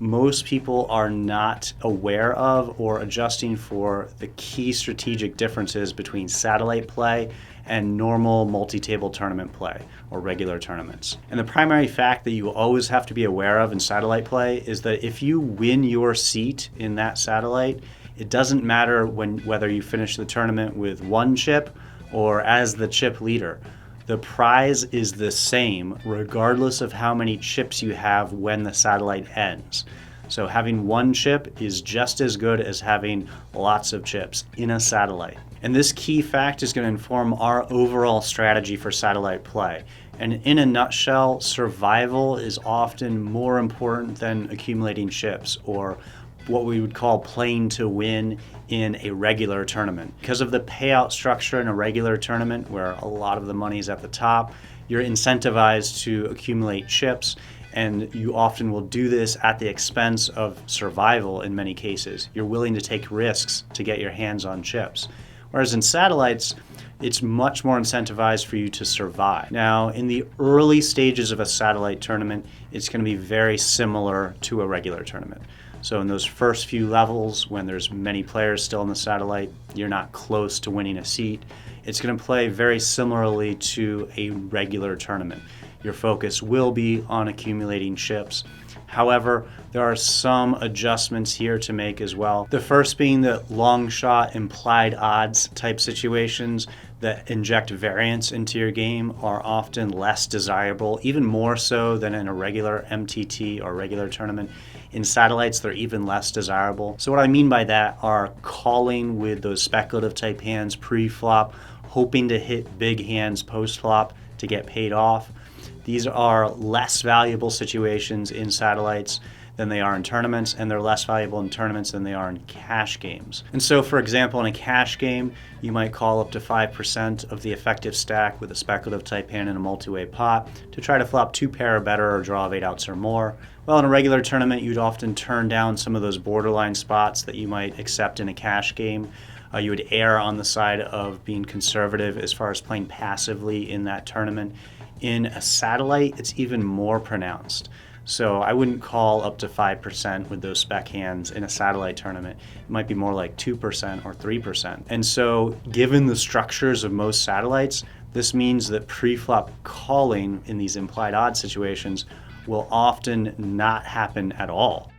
most people are not aware of or adjusting for the key strategic differences between satellite play and normal multi-table tournament play or regular tournaments. And the primary fact that you always have to be aware of in satellite play is that if you win your seat in that satellite, it doesn't matter whether you finish the tournament with one chip or as the chip leader. The prize is the same regardless of how many chips you have when the satellite ends. So having one chip is just as good as having lots of chips in a satellite. And this key fact is going to inform our overall strategy for satellite play. And in a nutshell, survival is often more important than accumulating chips, or what we would call playing to win in a regular tournament. Because of the payout structure in a regular tournament, where a lot of the money is at the top, you're incentivized to accumulate chips, and you often will do this at the expense of survival in many cases. You're willing to take risks to get your hands on chips. Whereas in satellites, it's much more incentivized for you to survive. Now, in the early stages of a satellite tournament, it's going to be very similar to a regular tournament. So in those first few levels, when there's many players still in the satellite, you're not close to winning a seat. It's going to play very similarly to a regular tournament. Your focus will be on accumulating chips. However, there are some adjustments here to make as well. The first being that long shot implied odds type situations that inject variance into your game are often less desirable, even more so than in a regular MTT or regular tournament. In satellites, they're even less desirable. So what I mean by that are calling with those speculative type hands pre-flop, hoping to hit big hands post-flop to get paid off. These are less valuable situations in satellites than they are in tournaments, and they're less valuable in tournaments than they are in cash games. And so, for example, in a cash game, you might call up to 5% of the effective stack with a speculative type hand in a multi-way pot to try to flop 2 pair or better or draw of 8 outs or more. Well, in a regular tournament, you'd often turn down some of those borderline spots that you might accept in a cash game. You would err on the side of being conservative as far as playing passively in that tournament. In a satellite, it's even more pronounced. So I wouldn't call up to 5% with those spec hands in a satellite tournament. It might be more like 2% or 3%. And so given the structures of most satellites, this means that pre-flop calling in these implied odds situations will often not happen at all.